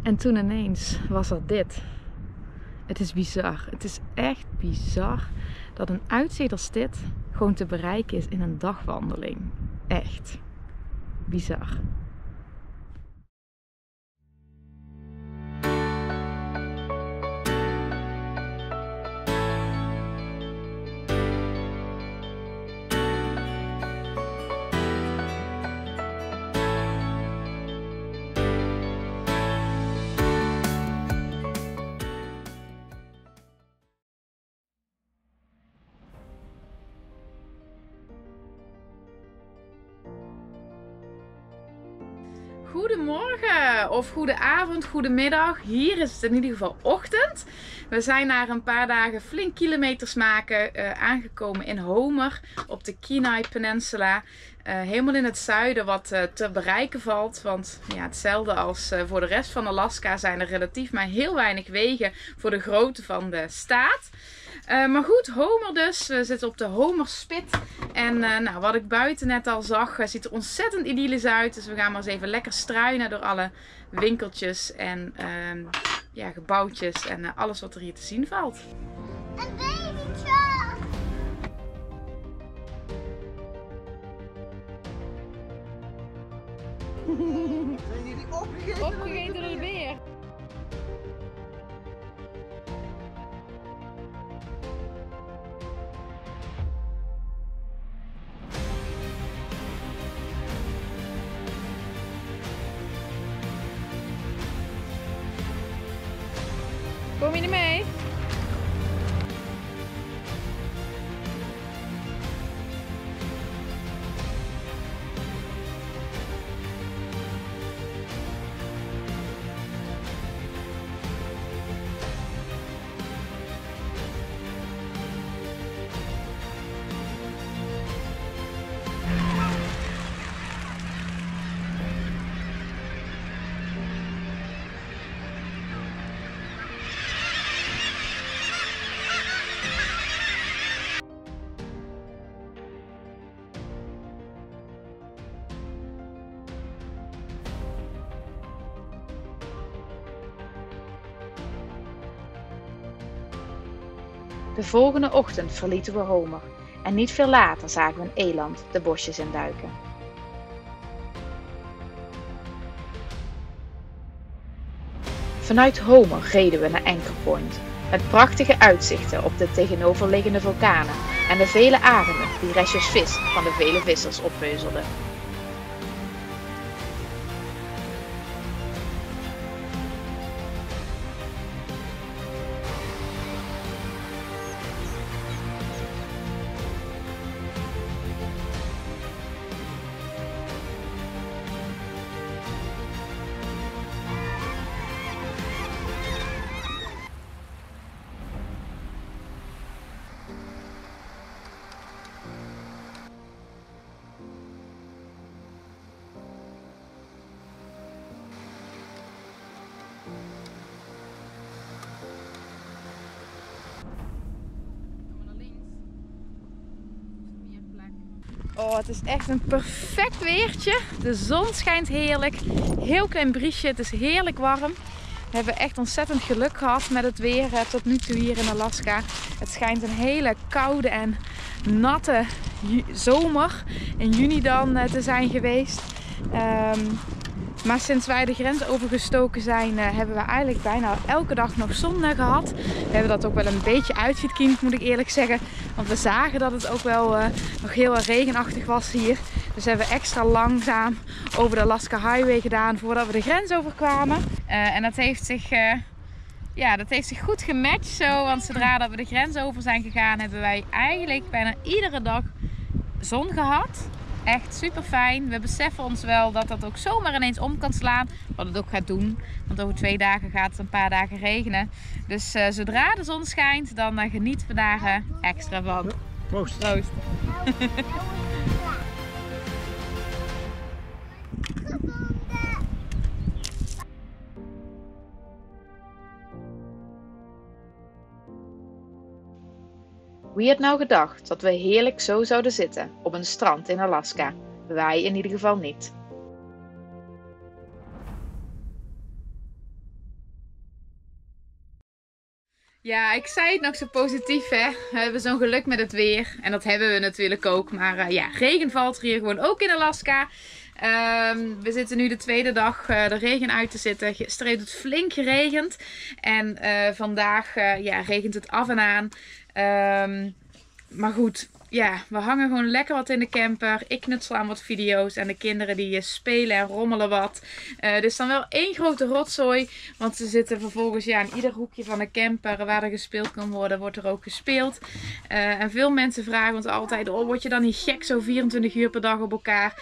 En toen ineens was er dit. Het is bizar. Het is echt bizar dat een uitzicht als dit gewoon te bereiken is in een dagwandeling. Echt bizar. Goedemorgen of goede avond, goedemiddag. Hier is het in ieder geval ochtend. We zijn na een paar dagen flink kilometers maken aangekomen in Homer op de Kenai Peninsula. Helemaal in het zuiden wat te bereiken valt. Want ja, hetzelfde als voor de rest van Alaska zijn er relatief maar heel weinig wegen voor de grootte van de staat. Maar goed, Homer dus. We zitten op de Homerspit. En nou, wat ik buiten net al zag, ziet er ontzettend idyllisch uit. Dus we gaan maar eens even lekker struinen door alle winkeltjes en ja, gebouwtjes en alles wat er hier te zien valt. Een baby truck! Zijn jullie opgegeten? Opgegeten door de beer. Kom je niet mee? De volgende ochtend verlieten we Homer en niet veel later zagen we een eland de bosjes induiken. Vanuit Homer reden we naar Anchor Point, met prachtige uitzichten op de tegenoverliggende vulkanen en de vele arenden die restjes vis van de vele vissers oppeuzelden. Oh, het is echt een perfect weertje. De zon schijnt heerlijk. Heel klein briesje. Het is heerlijk warm. We hebben echt ontzettend geluk gehad met het weer tot nu toe hier in Alaska. Het schijnt een hele koude en natte zomer in juni dan te zijn geweest. Maar sinds wij de grens overgestoken zijn, hebben we eigenlijk bijna elke dag nog zon gehad. We hebben dat ook wel een beetje uitgekiend, moet ik eerlijk zeggen. Want we zagen dat het ook wel nog heel erg regenachtig was hier. Dus hebben we extra langzaam over de Alaska Highway gedaan voordat we de grens overkwamen. En dat heeft zich, ja, dat heeft zich goed gematcht zo. Want zodra dat we de grens over zijn gegaan, hebben wij eigenlijk bijna iedere dag zon gehad. Echt super fijn. We beseffen ons wel dat dat ook zomaar ineens om kan slaan. Wat het ook gaat doen. Want over 2 dagen gaat het een paar dagen regenen. Dus zodra de zon schijnt, dan genieten we daar extra van. Proost. Proost. Wie had nou gedacht dat we heerlijk zo zouden zitten op een strand in Alaska? Wij in ieder geval niet. Ja, ik zei het nog zo positief, hè. We hebben zo'n geluk met het weer. En dat hebben we natuurlijk ook. Maar ja, regen valt er hier gewoon ook in Alaska. We zitten nu de tweede dag de regen uit te zitten. Gisteren heeft het flink geregend. En vandaag ja, regent het af en aan. Maar goed, ja, we hangen gewoon lekker wat in de camper. Ik knutsel aan wat video's en de kinderen die spelen en rommelen wat. Dus dan wel één grote rotzooi. Want ze zitten vervolgens ja, in ieder hoekje van de camper waar er gespeeld kan worden, wordt er ook gespeeld. En veel mensen vragen ons altijd, oh, word je dan niet gek zo 24 uur per dag op elkaar?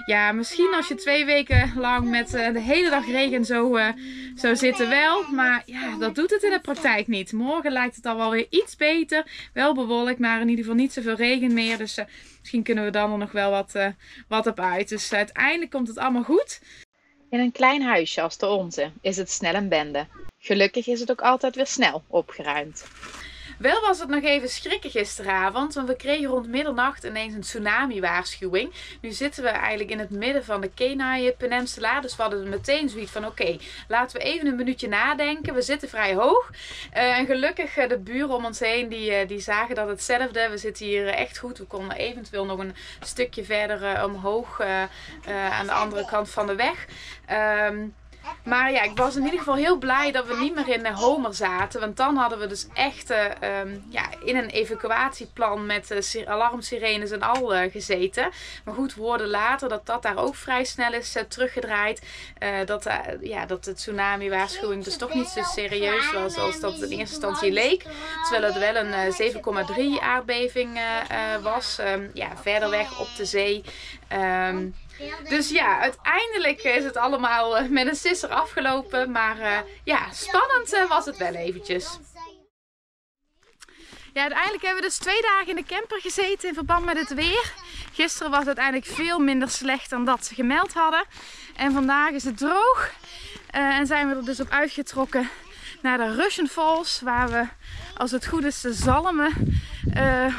Ja, misschien als je 2 weken lang met de hele dag regen zo zitten wel. Maar ja, dat doet het in de praktijk niet. Morgen lijkt het al wel weer iets beter. Wel bewolkt, maar in ieder geval niet zoveel regen meer. Dus misschien kunnen we dan er nog wel wat op uit. Dus uiteindelijk komt het allemaal goed. In een klein huisje als de onze is het snel een bende. Gelukkig is het ook altijd weer snel opgeruimd. Wel was het nog even schrikken gisteravond, want we kregen rond middernacht ineens een tsunami-waarschuwing. Nu zitten we eigenlijk in het midden van de Kenai Peninsula, dus we hadden meteen zoiets van oké, laten we even een minuutje nadenken. We zitten vrij hoog en gelukkig de buren om ons heen die zagen dat hetzelfde. We zitten hier echt goed, we konden eventueel nog een stukje verder omhoog aan de andere kant van de weg. Maar ja, ik was in ieder geval heel blij dat we niet meer in Homer zaten. Want dan hadden we dus echt ja, in een evacuatieplan met alarmsirenes en al gezeten. Maar goed, we hoorden later dat dat daar ook vrij snel is teruggedraaid. Dat de tsunami-waarschuwing dus toch niet zo serieus was als dat in eerste instantie leek. Terwijl het wel een 7,3 aardbeving was. Ja, verder weg op de zee. Dus ja, uiteindelijk is het allemaal met een sisser afgelopen. Maar ja, spannend was het wel eventjes. Ja, uiteindelijk hebben we dus 2 dagen in de camper gezeten in verband met het weer. Gisteren was het uiteindelijk veel minder slecht dan dat ze gemeld hadden. En vandaag is het droog. En zijn we er dus op uitgetrokken naar de Russian Falls. Waar we, als het goed is, de zalmen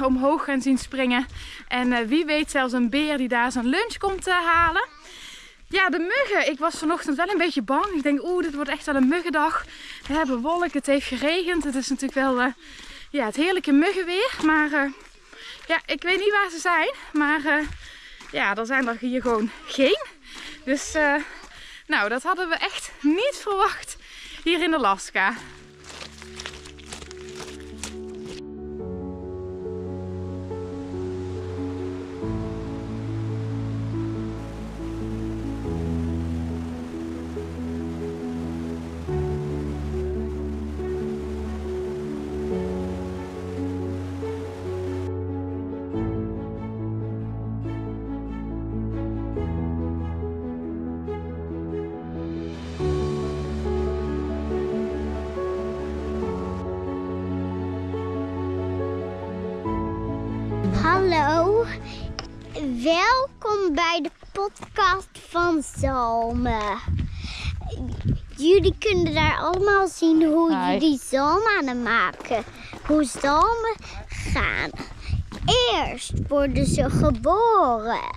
omhoog gaan zien springen. En wie weet zelfs een beer die daar zijn lunch komt halen. Ja, de muggen. Ik was vanochtend wel een beetje bang. Ik denk, dit wordt echt wel een muggendag. We hebben wolken, het heeft geregend. Het is natuurlijk wel ja, het heerlijke muggenweer. Maar ja, ik weet niet waar ze zijn. Maar ja, er zijn er hier gewoon geen. Dus nou, dat hadden we echt niet verwacht hier in Alaska. Hallo, welkom bij de podcast van Zalmen. Jullie kunnen daar allemaal zien hoe jullie zalmen aan het maken. Hoe zalmen gaan. Eerst worden ze geboren.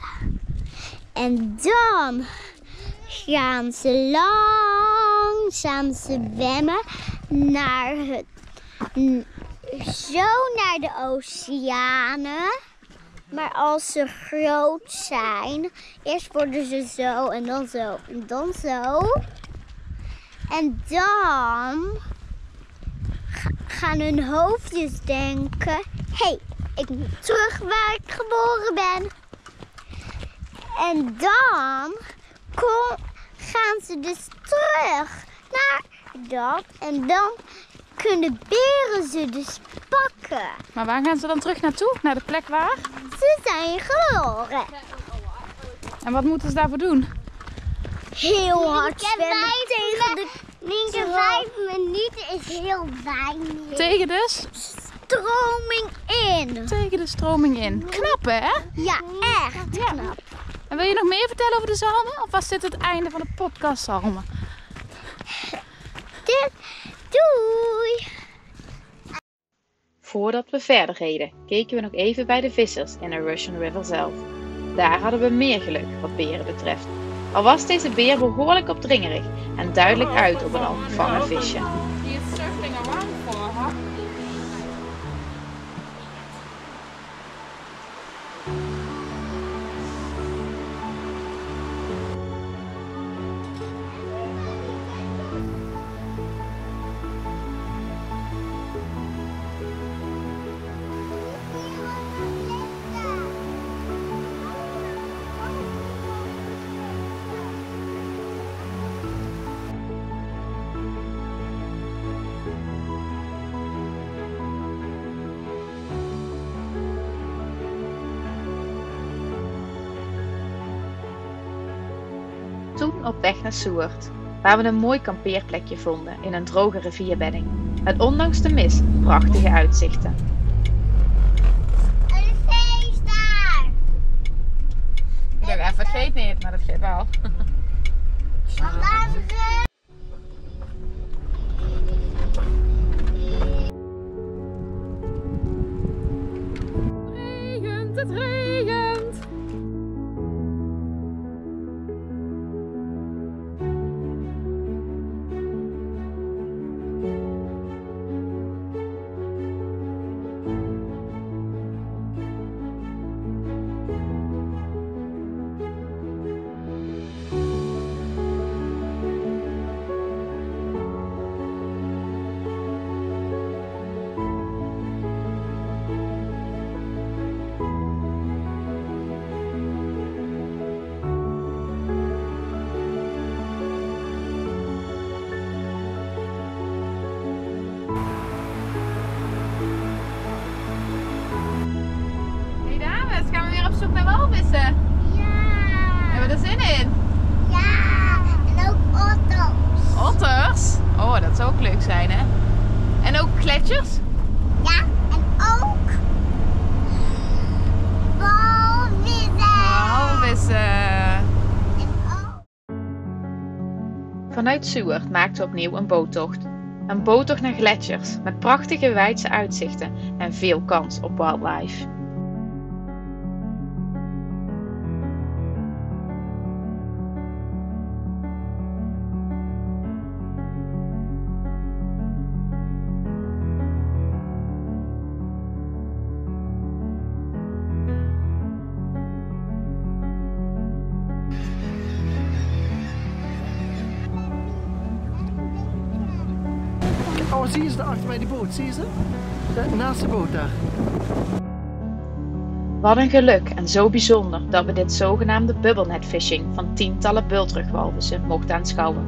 En dan gaan ze langzaam zwemmen naar naar de oceanen. Maar als ze groot zijn, eerst worden ze zo en dan zo en dan zo. En dan gaan hun hoofdjes denken, hé, ik moet terug waar ik geboren ben. En dan gaan ze dus terug naar dat en dan kunnen beren ze dus pakken. Maar waar gaan ze dan terug naartoe? Naar de plek waar? Ze zijn geboren. En wat moeten ze daarvoor doen? Heel hard zwemmen tegen de Nienke, 5 minuten is heel weinig. Tegen de stroming in. Tegen de stroming in. Knap, hè? Ja, echt knap. En wil je nog meer vertellen over de zalmen? Of was dit het einde van de podcast zalmen? Doei! Voordat we verder reden, keken we nog even bij de vissers in de Russian River zelf. Daar hadden we meer geluk wat beren betreft. Al was deze beer behoorlijk opdringerig en duidelijk uit op een al gevangen visje. toen op weg naar Soert, waar we een mooi kampeerplekje vonden in een droge rivierbedding. Met ondanks de mist prachtige uitzichten. Een feest daar! Ik dacht even, het geeft niet, maar dat geeft wel. Wat hebben ze? Het regent! Gaan we weer op zoek naar walvissen? Ja! Hebben we er zin in? Ja! En ook otters. Otters? Oh, dat zou ook leuk zijn, hè? En ook gletsjers? Ja, en ook walvissen. Walvissen. En ook... Vanuit Soert maakten we opnieuw een boottocht. Een boottocht naar gletsjers met prachtige wijdse uitzichten en veel kans op wildlife. Oh, zie je ze daar achter bij die boot? Zie je ze? Naast de boot daar. Wat een geluk en zo bijzonder dat we dit zogenaamde bubbelnetfishing van tientallen bultrugwalvissen mochten aanschouwen.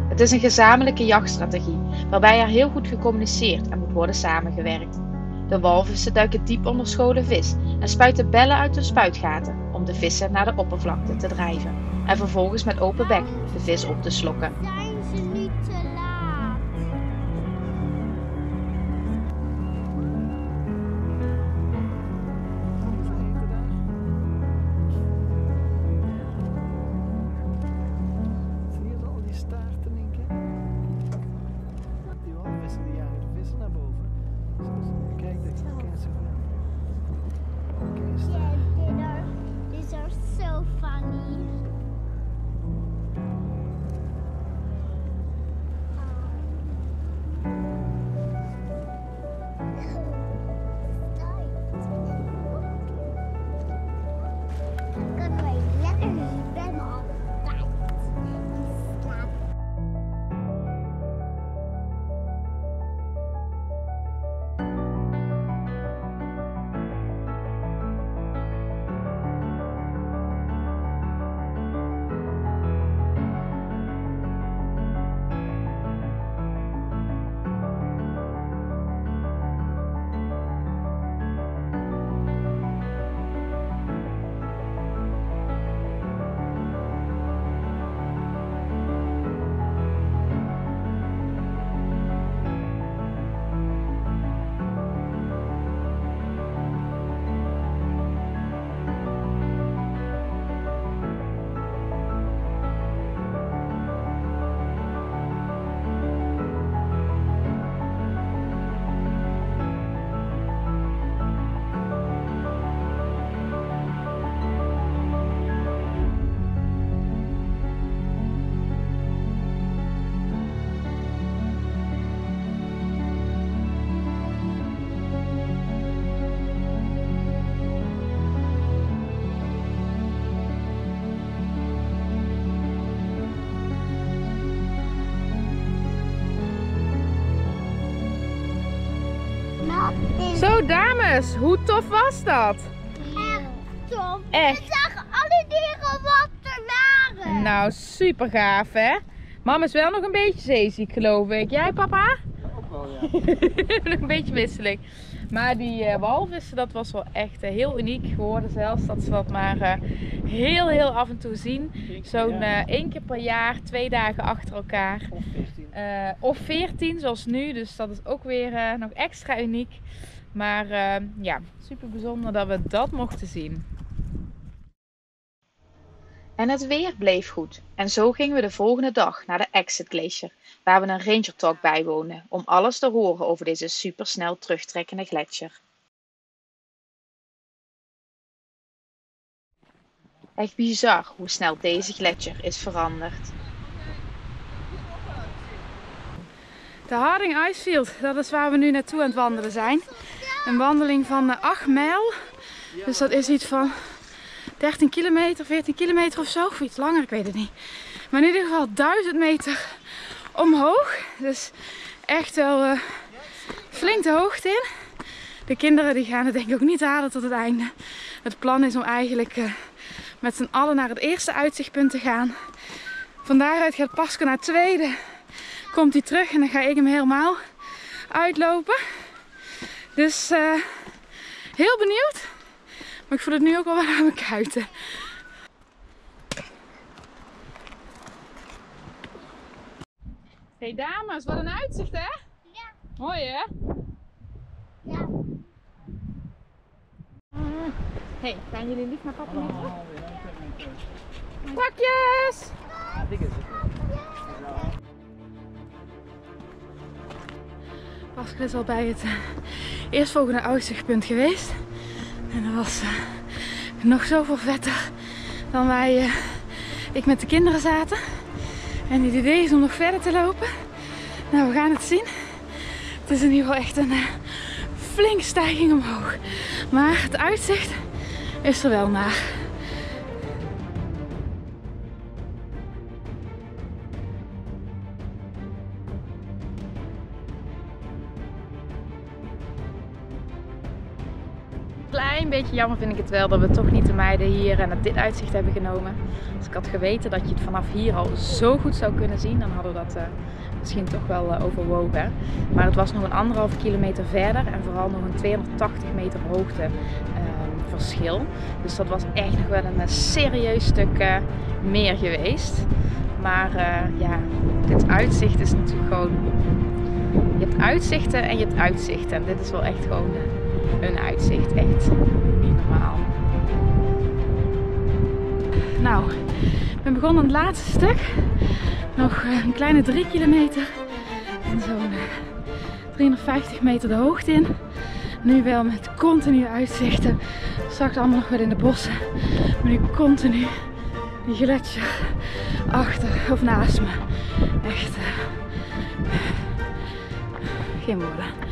Het is een gezamenlijke jachtstrategie waarbij er heel goed gecommuniceerd en moet worden samengewerkt. De walvissen duiken diep onder schone vis en spuiten bellen uit hun spuitgaten om de vissen naar de oppervlakte te drijven en vervolgens met open bek de vis op te slokken. Zijn ze niet te laat? Zie je al die staarten, denk ik? Die walvissen die jagen de vissen naar boven. Kijk, dat ken ze van. Yeah, these are so funny. Kunnen wij lekker zwemmen altijd in slaap. Zo dames, hoe tof was dat? Echt tof. Echt. We zagen alle dieren wat er waren. Nou, super gaaf hè? Mama is wel nog een beetje zeeziek geloof ik. Jij papa? Ook wel, ja. Nog een beetje misselijk. Maar die walvissen, dat was wel echt heel uniek geworden zelfs. Dat ze dat maar heel af en toe zien. Zo'n 1 keer per jaar, 2 dagen achter elkaar. Of 14 zoals nu. Dus dat is ook weer nog extra uniek. Maar ja, super bijzonder dat we dat mochten zien. En het weer bleef goed. En zo gingen we de volgende dag naar de Exit Glacier, waar we een Ranger Talk bijwoonden, om alles te horen over deze supersnel terugtrekkende gletsjer. Echt bizar hoe snel deze gletsjer is veranderd. De Harding Icefield, dat is waar we nu naartoe aan het wandelen zijn. Een wandeling van 8 mijl. Dus dat is iets van 13 kilometer, 14 kilometer of zo. Of iets langer, ik weet het niet. Maar in ieder geval 1000 meter omhoog. Dus echt wel flink de hoogte in. De kinderen die gaan het denk ik ook niet halen tot het einde. Het plan is om eigenlijk met z'n allen naar het eerste uitzichtpunt te gaan. Van daaruit gaat Pasco naar het tweede. Komt hij terug en dan ga ik hem helemaal uitlopen. Dus heel benieuwd. Maar ik voel het nu ook wel aan mijn kuiten. Hey dames, wat een uitzicht hè? Ja. Mooi hè? Ja. Hey, gaan jullie lief naar papa mee? Pakjes! Pascal is al bij het eerstvolgende uitzichtpunt geweest. En dat was nog zoveel vetter dan ik met de kinderen zaten. En het idee is om nog verder te lopen. Nou, we gaan het zien. Het is in ieder geval echt een flinke stijging omhoog. Maar het uitzicht is er wel naar. Klein beetje jammer vind ik het wel dat we toch niet de meiden hier naar dit uitzicht hebben genomen. Als ik had geweten dat je het vanaf hier al zo goed zou kunnen zien, dan hadden we dat misschien toch wel overwogen. Maar het was nog een 1,5 kilometer verder en vooral nog een 280 meter hoogte verschil. Dus dat was echt nog wel een serieus stuk meer geweest. Maar ja, dit uitzicht is natuurlijk gewoon... Je hebt uitzichten en je hebt uitzichten. En dit is wel echt gewoon een uitzicht. Echt niet normaal. Nou, ik ben begonnen aan het laatste stuk. Nog een kleine 3 kilometer. En zo'n 350 meter de hoogte in. Nu wel met continue uitzichten. Straks allemaal nog weer in de bossen. Maar nu continu die gletsjer achter of naast me. Echt geen woorden.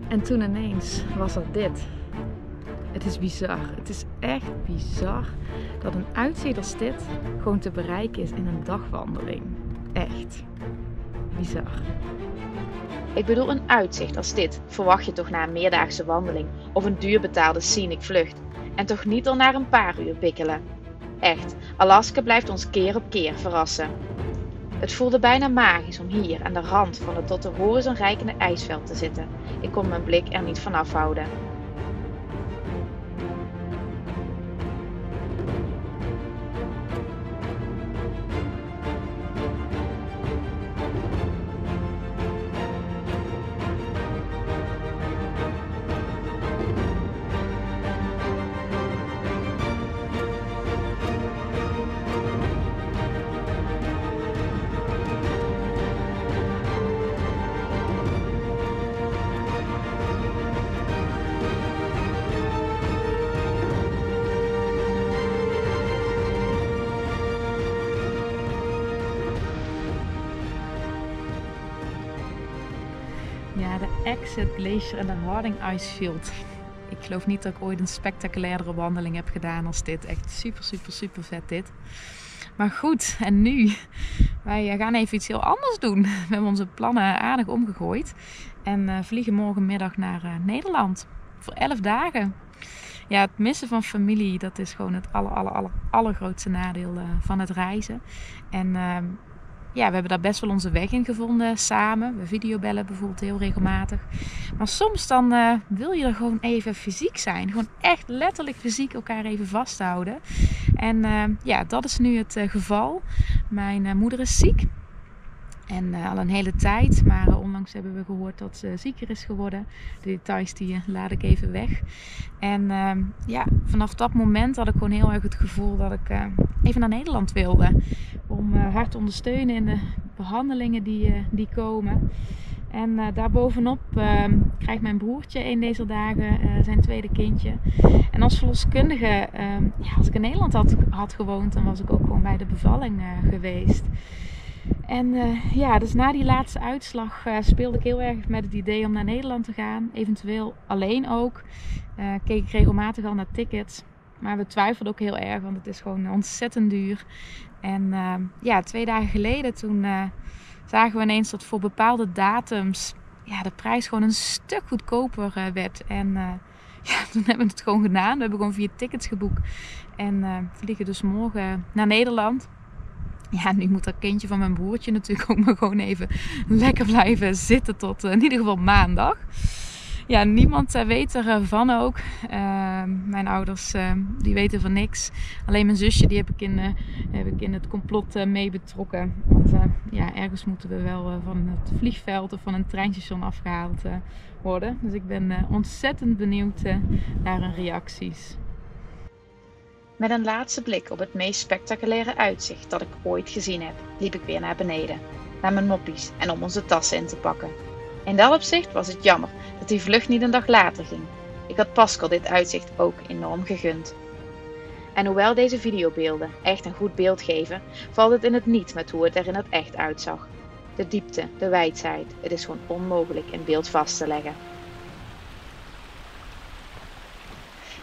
En toen ineens was er dit. Het is bizar. Het is echt bizar dat een uitzicht als dit gewoon te bereiken is in een dagwandeling. Echt bizar. Ik bedoel, een uitzicht als dit verwacht je toch na een meerdaagse wandeling of een duurbetaalde scenic vlucht. En toch niet al na een paar uur bikkelen. Echt, Alaska blijft ons keer op keer verrassen. Het voelde bijna magisch om hier aan de rand van het tot de horizon reikende ijsveld te zitten. Ik kon mijn blik er niet van afhouden. Ja, de Exit Glacier en de Harding Icefield. Ik geloof niet dat ik ooit een spectaculairdere wandeling heb gedaan als dit. Echt super, super, super vet dit. Maar goed, en nu? Wij gaan even iets heel anders doen. We hebben onze plannen aardig omgegooid. En vliegen morgenmiddag naar Nederland. Voor 11 dagen. Ja, het missen van familie, dat is gewoon het allergrootste nadeel van het reizen. En ja, we hebben daar best wel onze weg in gevonden samen. We videobellen bijvoorbeeld heel regelmatig. Maar soms dan wil je er gewoon even fysiek zijn. Gewoon echt letterlijk fysiek elkaar even vasthouden. En ja, dat is nu het geval. Mijn moeder is ziek. En al een hele tijd. Maar onlangs hebben we gehoord dat ze zieker is geworden. De details die laat ik even weg. En ja, vanaf dat moment had ik gewoon heel erg het gevoel dat ik even naar Nederland wilde. Om haar te ondersteunen in de behandelingen die komen. En daarbovenop krijgt mijn broertje een deze dagen zijn tweede kindje. En als verloskundige, ja, als ik in Nederland had gewoond, dan was ik ook gewoon bij de bevalling geweest. En ja, dus na die laatste uitslag speelde ik heel erg met het idee om naar Nederland te gaan. Eventueel alleen ook. Keek ik regelmatig al naar tickets. Maar we twijfelden ook heel erg, want het is gewoon ontzettend duur. En ja, 2 dagen geleden toen zagen we ineens dat voor bepaalde datums ja, de prijs gewoon een stuk goedkoper werd. En ja, toen hebben we het gewoon gedaan. We hebben gewoon 4 tickets geboekt. En vliegen dus morgen naar Nederland. Ja, nu moet dat kindje van mijn broertje natuurlijk ook maar gewoon even lekker blijven zitten tot in ieder geval maandag. Ja, niemand weet ervan ook. Mijn ouders die weten van niks. Alleen mijn zusje die heb ik in het complot mee betrokken. Want ja, ergens moeten we wel van het vliegveld of van een treinstation afgehaald worden. Dus ik ben ontzettend benieuwd naar hun reacties. Met een laatste blik op het meest spectaculaire uitzicht dat ik ooit gezien heb, liep ik weer naar beneden, naar mijn moppies en om onze tassen in te pakken. In dat opzicht was het jammer dat die vlucht niet een dag later ging. Ik had Pascal dit uitzicht ook enorm gegund. En hoewel deze videobeelden echt een goed beeld geven, valt het in het niet met hoe het er in het echt uitzag. De diepte, de wijdheid, het is gewoon onmogelijk in beeld vast te leggen.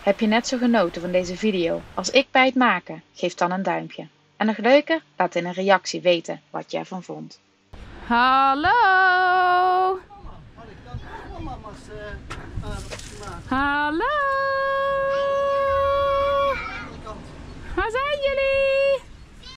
Heb je net zo genoten van deze video als ik bij het maken? Geef dan een duimpje. En nog leuker, laat in een reactie weten wat je ervan vond. Hallo! Mama's aardappels gemaakt. Hallo!